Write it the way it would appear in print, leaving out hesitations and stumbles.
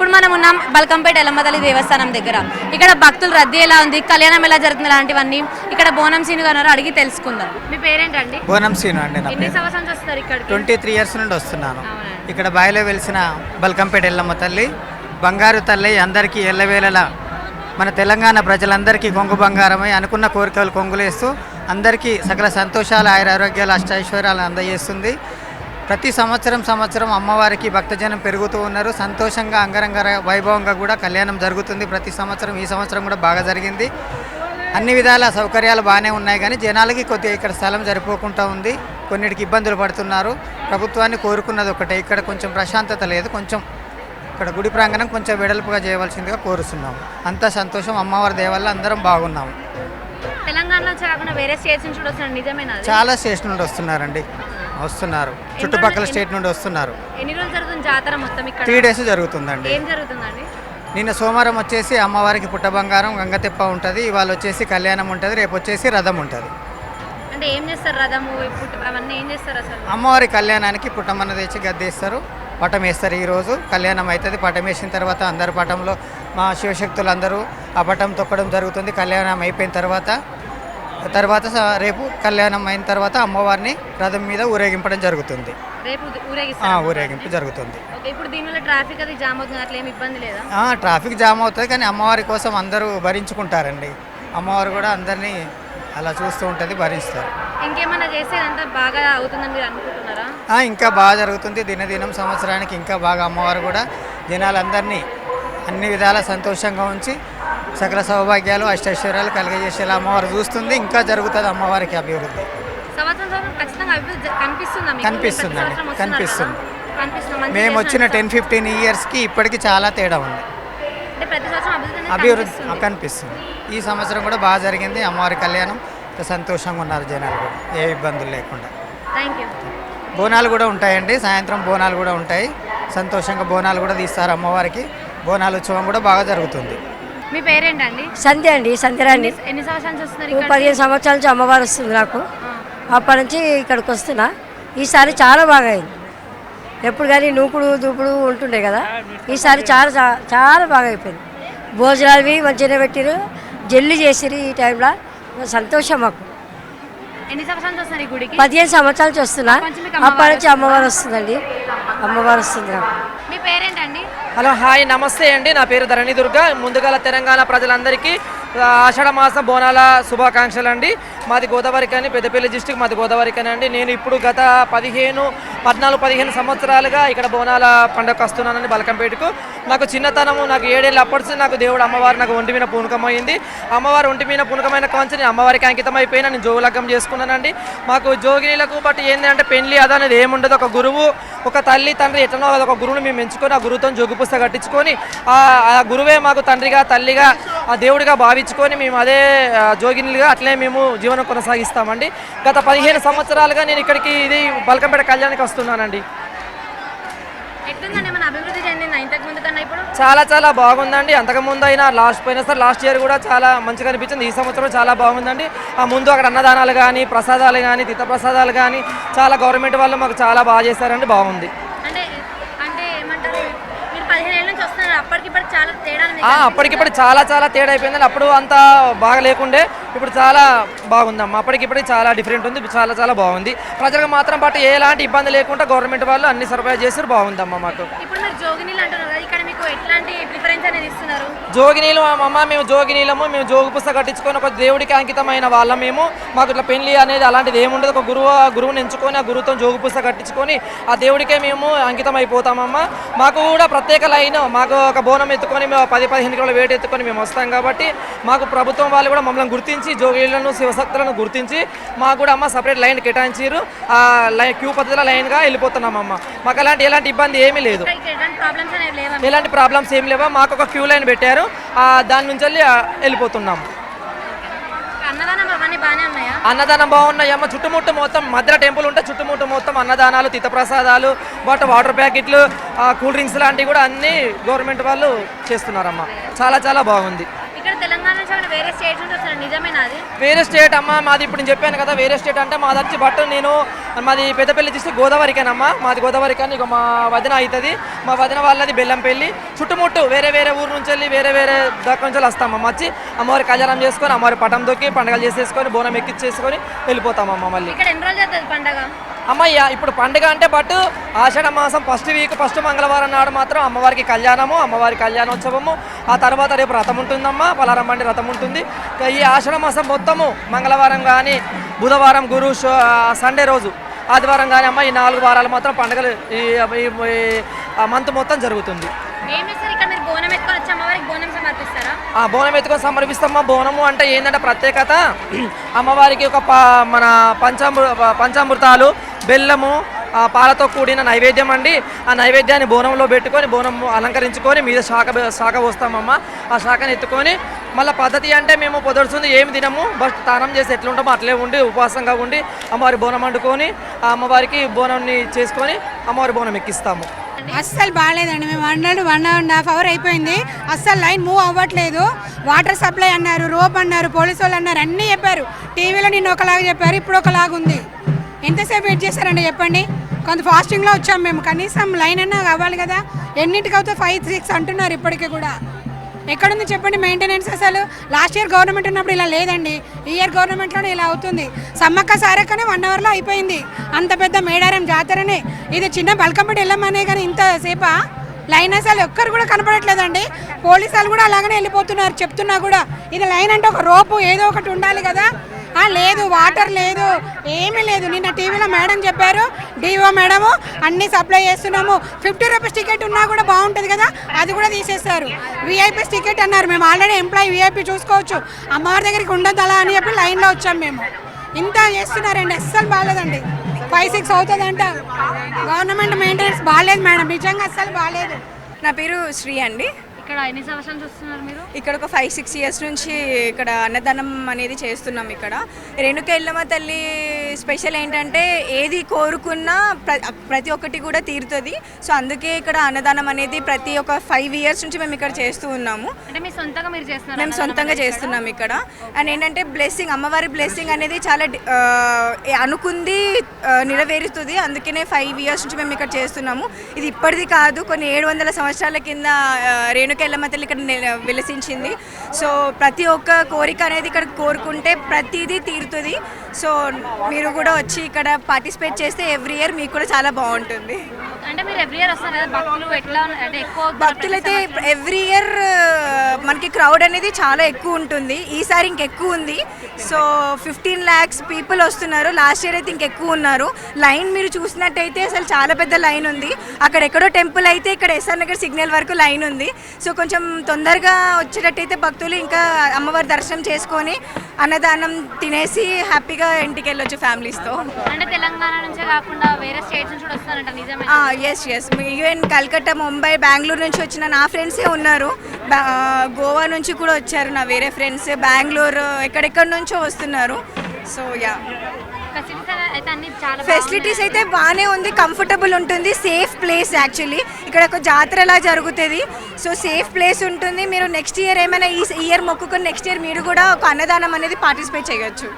ఇప్పుడు మనం ఉన్నాం బల్కంపేట ఎల్లమ్మ తల్లి దేవస్థానం దగ్గర. ఇక్కడ భక్తులు రద్దీ ఎలా ఉంది, కళ్యాణం ఎలా జరుగుతుంది, లాంటివన్నీ ఇక్కడ బోనం సీను గారు అడిగి తెలుసుకుందాం. మీ పేరేంటండి? బోనం సీను అండి. ఎన్ని సంవత్సరాలు వస్తారు ఇక్కడ? 23 years నుండి వస్తున్నాను. ఇక్కడ బాయిలో వెలిసిన బల్కంపేట ఎల్లమ్మ తల్లి బంగారు తల్లి అందరికీ ఎల్లవేళలా మన తెలంగాణ ప్రజలందరికీ కొంగు బంగారమై అనుకున్న కోరికలు కొంగులేస్తూ అందరికీ సకల సంతోషాలు, ఆయురారోగ్యాలు, అష్టైశ్వర్యాలు అందజేస్తుంది. ప్రతి సంవత్సరం అమ్మవారికి భక్తజనం పెరుగుతూ ఉన్నారు. సంతోషంగా అంగరంగ వైభవంగా కూడా కళ్యాణం జరుగుతుంది ప్రతి సంవత్సరం. ఈ సంవత్సరం కూడా బాగా జరిగింది. అన్ని విధాల సౌకర్యాలు బాగానే ఉన్నాయి, కానీ జనాలకి కొద్దిగా ఇక్కడ స్థలం సరిపోకుండా ఉంది. కొన్నిటికి ఇబ్బందులు పడుతున్నారు. ప్రభుత్వాన్ని కోరుకున్నది ఒకటే, ఇక్కడ కొంచెం ప్రశాంతత లేదు. కొంచెం ఇక్కడ గుడి ప్రాంగణం కొంచెం వెడల్పుగా చేయవలసిందిగా కోరుతున్నాము. అంతా సంతోషం. అమ్మవారి దయ వల్ల అందరం బాగున్నాము. తెలంగాణలో కాకుండా వేరే స్టేట్స్ నుంచి వస్తున్నారు, నిజమేనా? చాలా స్టేట్స్ నుండి వస్తున్నారు. చుట్టుపక్కల స్టేట్ నుండి వస్తున్నారు. ఎన్ని రోజులు జరుగుతుంది జాతర మొత్తం ఇక్కడ? 3 days జరుగుతుందండి. ఏం జరుగుతుందండి? నిన్న సోమవారం వచ్చేసి అమ్మవారికి పుట్ట బంగారం గంగతెప్ప ఉంటుంది. ఇవాళ వచ్చేసి కళ్యాణం ఉంటుంది. రేపు వచ్చేసి రథం ఉంటుంది. అంటే ఏం చేస్తారు? రథము అవన్నీ ఏం చేస్తారు అసలు? అమ్మవారి కళ్యాణానికి పుట్టమన్న తెచ్చి గద్దేస్తారు, పటం వేస్తారు. ఈరోజు కళ్యాణం అవుతుంది. పటం వేసిన తర్వాత అందరు పటంలో మా శివశక్తులు అందరూ ఆ పటం తొక్కడం జరుగుతుంది. కళ్యాణం అయిపోయిన తర్వాత రేపు కళ్యాణం అయిన తర్వాత అమ్మవారిని రథం మీద ఊరేగింపడం జరుగుతుంది. ఊరేగింపు జరుగుతుంది. ఇప్పుడు దీనివల్ల ట్రాఫిక్ అది జామ్ అవుతుంది, అట్లా ఏమి ఇబ్బంది లేదా? ట్రాఫిక్ జామ్ అవుతుంది, కానీ అమ్మవారి కోసం అందరూ భరించుకుంటారండి. అమ్మవారు కూడా అందరినీ అలా చూస్తూ ఉంటుంది, భరిస్తారు. ఇంకేమన్నా చేస్తే అంతా బాగా అవుతుందని మీరు అనుకుంటున్నారా? ఇంకా బాగా జరుగుతుంది. దినదినం సంవత్సరానికి ఇంకా బాగా అమ్మవారు కూడా జనాలందరినీ అన్ని విధాల సంతోషంగా ఉంచి సకల సౌభాగ్యాలు, అష్టైశ్వర్యాలు కలిగజేసేలా అమ్మవారు చూస్తుంది. ఇంకా జరుగుతుంది అమ్మవారికి అభివృద్ధి. కనిపిస్తుంది. మేము వచ్చిన 10-15 yearsకి ఇప్పటికి చాలా తేడా ఉంది. అభివృద్ధి కనిపిస్తుంది. ఈ సంవత్సరం కూడా బాగా జరిగింది. అమ్మవారి కళ్యాణం సంతోషంగా ఉన్నారు జనాలు కూడా, ఏ ఇబ్బందులు లేకుండా. బోనాలు కూడా ఉంటాయండి. సాయంత్రం బోనాలు కూడా ఉంటాయి. సంతోషంగా బోనాలు కూడా తీస్తారు అమ్మవారికి. బోనాలు ఉత్సవం కూడా బాగా జరుగుతుంది. మీ పేరేంటండి? సంధ్య అండి. సంధ్యరాణి. ఎన్ని సంవత్సరాలు వస్తున్నారు? 15 సంవత్సరాల నుంచి అమ్మవారు వస్తుంది నాకు. అప్పటి నుంచి ఇక్కడికి వస్తున్నా. ఈసారి చాలా బాగా అయింది. ఎప్పుడు కానీ నూకుడు దూకుడు ఉంటుండే కదా, ఈసారి చాలా చాలా బాగా అయిపోయింది. భోజనాలు మంచిగానే పెట్టిరు, జల్లి చేసిరు. ఈ టైంలో సంతోషం మాకు. ఎన్ని సంవత్సరాలు వస్తున్నారు ఈ గుడికి? 15 సంవత్సరాల నుంచి వస్తున్నా. అప్పటి నుంచి అమ్మవారు వస్తుందండి. అమ్మవారు వస్తుంది నాకు. మీ పేరేంటండి? హలో, హాయ్, నమస్తే అండి. నా పేరు ధరణి దుర్గా. ముందుగా తెలంగాణ ప్రజలందరికీ ఆషాఢ మాస బోనాల శుభాకాంక్షలు అండి. మాది గోదావరి కానీ, పెద్దపల్లి డిస్టిక్ మాది గోదావరి కానీ అండి. నేను ఇప్పుడు గత 14-15 సంవత్సరాలుగా ఇక్కడ బోనాల పండుగకు వస్తున్నానండి బల్కంపేటకు. నాకు చిన్నతనము, నాకు 7 ఏళ్ళు అప్పటి నాకు దేవుడు అమ్మవారు నాకు ఒంటి మీద పూనకమైంది. అమ్మవారు ఒంటి మీద పూనకమైన కాంచి నేను అమ్మవారికి అంకితం అయిపోయినా. నేను జోగులగ్గం చేసుకున్నానండి. మాకు జోగినీలకు బట్ ఏంటంటే పెళ్లి అదనేది ఏముండదు. ఒక గురువు, ఒక తల్లి తండ్రి ఎట్లనో ఒక గురువుని మేము ఎంచుకొని ఆ గురువుతో జోగు పుస్తకం కట్టించుకొని ఆ గురువే మాకు తండ్రిగా తల్లిగా ఆ దేవుడిగా భావించుకొని మేము అదే జోగినిలుగా అట్లే మేము జీవనం కొనసాగిస్తామండి. గత 15 సంవత్సరాలుగా నేను ఇక్కడికి ఇది బల్కంపేట కళ్యాణానికి వస్తున్నానండి. చాలా బాగుందండి. అంతకుముందు అయినా లాస్ట్ ఇయర్ కూడా చాలా మంచిగా అనిపించింది. ఈ సంవత్సరం చాలా బాగుందండి. ఆ ముందు అక్కడ అన్నదానాలు కానీ, ప్రసాదాలు కానీ, తీర్థ ప్రసాదాలు కానీ చాలా గవర్నమెంట్ వాళ్ళు మాకు చాలా బాగా చేశారండి. బాగుంది. అప్పటికిప్పుడు చాలా తేడా అయిపోయిందండి. అప్పుడు అంతా బాగా లేకుండే, ఇప్పుడు చాలా బాగుందమ్మా. అప్పటికిప్పటికి చాలా డిఫరెంట్ ఉంది. చాలా బాగుంది. ప్రజలకు మాత్రం బట్ ఎలాంటి ఇబ్బంది లేకుండా గవర్నమెంట్ వాళ్ళు అన్ని సరఫరా చేసి బాగుందమ్మా. మాకు జోగినీలు అమ్మ, మేము జోగినీలము, మేము జోగు పుస్తకం కట్టించుకొని ఒక దేవుడికి అంకితమైన వాళ్ళం మేము. మాకు ఇట్లా పెళ్లి అనేది అలాంటిది ఏముండదు. ఒక గురువుని ఎంచుకొని ఆ గురువుతో జోగు పుస్తకం కట్టించుకొని ఆ దేవుడికే మేము అంకితం అయిపోతామమ్మా. మాకు కూడా ప్రత్యేక లైన్, మాకు ఒక బోనం ఎత్తుకొని మేము 10-15 కిలోల వెయిట్ ఎత్తుకొని మేము వస్తాం కాబట్టి మాకు ప్రభుత్వం వాళ్ళు కూడా మమ్మల్ని గుర్తించి జోగిలను శివశక్తులను గుర్తించి మాకు కూడా అమ్మ సపరేట్ లైన్ కేటాయించారు. ఆ లైన్ క్యూ పద్ధతిలో లైన్గా వెళ్ళిపోతున్నామమ్మ. మాకు ఎలాంటి ఇబ్బంది ఏమీ లేదు. ఎలాంటి ప్రాబ్లమ్స్ ఏమి లేవా. మాకు ఒక క్యూ లైన్ పెట్టారు, దాని నుంచి వెళ్ళిపోతున్నాము. అన్నదానం బాగున్నాయమ్మ. చుట్టుముట్టు మొత్తం మధ్యలో టెంపుల్ ఉంటే చుట్టుముట్టు మొత్తం అన్నదానాలు, తీర్థప్రసాదాలు, బట్ వాటర్ ప్యాకెట్లు, కూల్ డ్రింక్స్ లాంటివి కూడా అన్ని గవర్నమెంట్ వాళ్ళు చేస్తున్నారమ్మా. చాలా బాగుంది. ఇక్కడ తెలంగాణ వేరే స్టేట్ నుంచి వస్తారు, నిజమేనా అది? వేరే స్టేట్ అమ్మ మాది. ఇప్పుడు నేను చెప్పాను కదా వేరే స్టేట్ అంటే మాది వచ్చి బట్ మాది పెద్దపల్లి డిస్ట్రిక్ట్ గోదావరికేనమ్మా. మాది గోదావరికని ఇక మా వదిన అవుతుంది. మా వదిన వాళ్ళది బెల్లంపల్లి. చుట్టుముట్టు వేరే వేరే ఊరు నుంచి వెళ్ళి వేరే వేరే దగ్గర నుంచి వస్తామమ్మ. వచ్చి అమ్మవారి కళ్యాణం చేసుకొని అమ్మవారి పటం దొక్కి పండుగలు చేసేసుకొని బోనం ఎక్కిచ్చేసుకొని వెళ్ళిపోతామమ్మ. మళ్ళీ ఇక్కడ ఎన్ని రోజులు అవుతుంది పండగ? అమ్మయ్య ఇప్పుడు పండుగ అంటే బట్ ఆషాఢ మాసం ఫస్ట్ మంగళవారం నాడు మాత్రం అమ్మవారికి కళ్యాణము, అమ్మవారి కళ్యాణోత్సవము. ఆ తర్వాత రేపు రథం ఉంటుందమ్మా, పలారమ్మండి రథం ఉంటుంది. ఈ ఆషాఢ మాసం మొత్తము మంగళవారం కానీ బుధవారం సండే రోజు ఆదివారం కానీ అమ్మ ఈ 4 వారాలు మాత్రం పండుగలు ఈ మంత్ మొత్తం జరుగుతుంది. బోనం ఎత్తుకొని వచ్చి అమ్మవారికి బోనం సమర్పిస్తారా? బోనం ఎత్తుకొని సమర్పిస్తామా. బోనము అంటే ఏంటంటే ప్రత్యేకత అమ్మవారికి ఒక మన పంచామృతాలు, బెల్లము, పాలతో కూడిన నైవేద్యం అండి. ఆ నైవేద్యాన్ని బోనంలో పెట్టుకొని బోనం అలంకరించుకొని మీద శాఖ పోస్తామమ్మ. ఆ శాఖను ఎత్తుకొని మళ్ళీ పద్ధతి అంటే మేము పొదడుతుంది ఏమి తినము, బట్ స్నానం చేసి ఎట్లుంటామో అట్లే ఉండి ఉపవాసంగా ఉండి అమ్మవారి బోనం వండుకొని ఆ అమ్మవారికి బోనాన్ని చేసుకొని అమ్మవారి బోనం ఎక్కిస్తాము. అస్సలు బాగాలేదండి. మేము 1.5 అవర్ అయిపోయింది, అస్సలు లైన్ మూవ్ అవ్వట్లేదు. వాటర్ సప్లై అన్నారు, రోప్ అన్నారు, పోలీసు వాళ్ళు అన్నారు, అన్నీ చెప్పారు. టీవీలో నిన్న ఒకలాగా చెప్పారు, ఇప్పుడు ఒకలాగా ఉంది. ఎంతసేపు వెయిట్ చేశారండి చెప్పండి? కొంత ఫాస్టింగ్లో వచ్చాం మేము, కనీసం లైన్ అన్నా అవ్వాలి కదా. ఎన్నింటికి అవుతా 5-6 అంటున్నారు ఇప్పటికీ కూడా. ఎక్కడుంది చెప్పండి మెయింటెనెన్స్? అసలు లాస్ట్ ఇయర్ గవర్నమెంట్ ఉన్నప్పుడు ఇలా లేదండి, ఈ ఇయర్ గవర్నమెంట్లోనే ఇలా అవుతుంది. సమ్మక్క సారక్కనే 1 అవర్లో అయిపోయింది. అంత పెద్ద మేడారం జాతరనే ఇది, చిన్న బల్కంపేట వెళ్ళమనే కానీ ఇంతసేపా లైన్? అసలు ఒక్కరు కూడా కనపడట్లేదండి. పోలీసు వాళ్ళు కూడా అలాగనే వెళ్ళిపోతున్నారు. చెప్తున్నా కూడా ఇది లైన్ అంటే ఒక రోపు ఏదో ఒకటి ఉండాలి కదా. లేదు, వాటర్ లేదు, ఏమీ లేదు. నిన్న టీవీలో మేడం చెప్పారు, డిఓ మేడము అన్నీ సప్లై చేస్తున్నాము. 50 రూపీస్ టికెట్ ఉన్నా కూడా బాగుంటుంది కదా, అది కూడా తీసేస్తారు. విఐపీ టికెట్ అన్నారు, మేము ఆల్రెడీ ఎంప్లాయీ విఐపీ చూసుకోవచ్చు, అమ్మవారి దగ్గరికి ఉండొద్దు అలా అని చెప్పి లైన్లో వచ్చాము మేము. ఇంత చేస్తున్నారండి, అస్సలు బాగాలేదండి. 5-6 అవుతుందంట. గవర్నమెంట్ మెయింటెనెన్స్ బాగాలేదు మేడం, నిజంగా అస్సలు బాగాలేదు. నా పేరు శ్రీ అండి. ఇక్కడ ఎన్ని సంవత్సరాలు చూస్తున్నారు మీరు? ఇక్కడ ఒక 5-6 ఇయర్స్ నుంచి ఇక్కడ అన్నదానం అనేది చేస్తున్నాం. ఇక్కడ రేణుక ఎల్లమ్మ తల్లి స్పెషల్ ఏంటంటే ఏది కోరుకున్నా ప్రతి ఒక్కటి కూడా తీరుతుంది. సో అందుకే ఇక్కడ అన్నదానం అనేది ప్రతి ఒక్క 5 ఇయర్స్ నుంచి మేము ఇక్కడ చేస్తూ ఉన్నాము. అంటే మీ సొంతంగా మీరు చేస్తున్నారు? మేము సొంతంగా చేస్తున్నాం ఇక్కడ. అండ్ ఏంటంటే బ్లెస్సింగ్, అమ్మవారి బ్లెస్సింగ్ అనేది చాలా అనుకుంది నెరవేరుతుంది. అందుకనే 5 ఇయర్స్ నుంచి మేము ఇక్కడ చేస్తున్నాము. ఇది ఇప్పటిది కాదు, కొన్ని 700 సంవత్సరాల కింద రేణుక ఎల్లమ్మ తల్లి ఇక్కడ విలసించింది. సో ప్రతి ఒక్క కోరిక అనేది ఇక్కడ కోరుకుంటే ప్రతిదీ తీరుతుంది. సో మీరు కూడా వచ్చి ఇక్కడ పార్టిసిపేట్ చేస్తే ఎవ్రీ ఇయర్ మీకు కూడా చాలా బాగుంటుంది. అంటే మీరు ఎవ్రీ ఇయర్ వస్తారు కదా, భక్తులు ఎట్లా అంటే ఎక్కువ భక్తులు అయితే ఎవ్రీ ఇయర్ మనకి క్రౌడ్ అనేది చాలా ఎక్కువ ఉంటుంది. ఈసారి ఇంకెక్కువ ఉంది. సో 15 lakhs పీపుల్ వస్తున్నారు. లాస్ట్ ఇయర్ అయితే ఇంకెక్కువ ఉన్నారు. లైన్ మీరు చూసినట్టయితే అసలు చాలా పెద్ద లైన్ ఉంది. అక్కడ ఎక్కడో టెంపుల్ అయితే ఇక్కడ ఎస్ఆర్ నగర్ సిగ్నల్ వరకు లైన్ ఉంది. సో కొంచెం తొందరగా వచ్చేటట్టయితే భక్తులు ఇంకా అమ్మవారి దర్శనం చేసుకొని అన్నదానం తినేసి హ్యాపీగా ఇంటికి వెళ్ళొచ్చు ఫ్యామిలీస్తో. అంటే తెలంగాణ నుంచే కాకుండా వేరే స్టేట్స్ నుంచి కూడా వస్తారంట, నిజమే? ఎస్ ఈవెన్ కల్కట్టా, ముంబై, బెంగళూరు నుంచి వచ్చిన నా ఫ్రెండ్సే ఉన్నారు. గోవా నుంచి కూడా వచ్చారు నా వేరే ఫ్రెండ్స్, బెంగళూరు, ఎక్కడెక్కడి నుంచో వస్తున్నారు. సో యా, ఫెసిలిటీస్ అయితే బాగానే ఉంది, కంఫర్టబుల్ ఉంటుంది, సేఫ్ ప్లేస్. యాక్చువల్లీ ఇక్కడ ఒక జాతరలా జరుగుతుంది. సో సేఫ్ ప్లేస్ ఉంటుంది. మీరు నెక్స్ట్ ఇయర్ ఏమైనా ఈ ఇయర్ మొక్కుకొని నెక్స్ట్ ఇయర్ మీరు కూడా ఒక అన్నదానం అనేది పార్టిసిపేట్ చేయొచ్చు.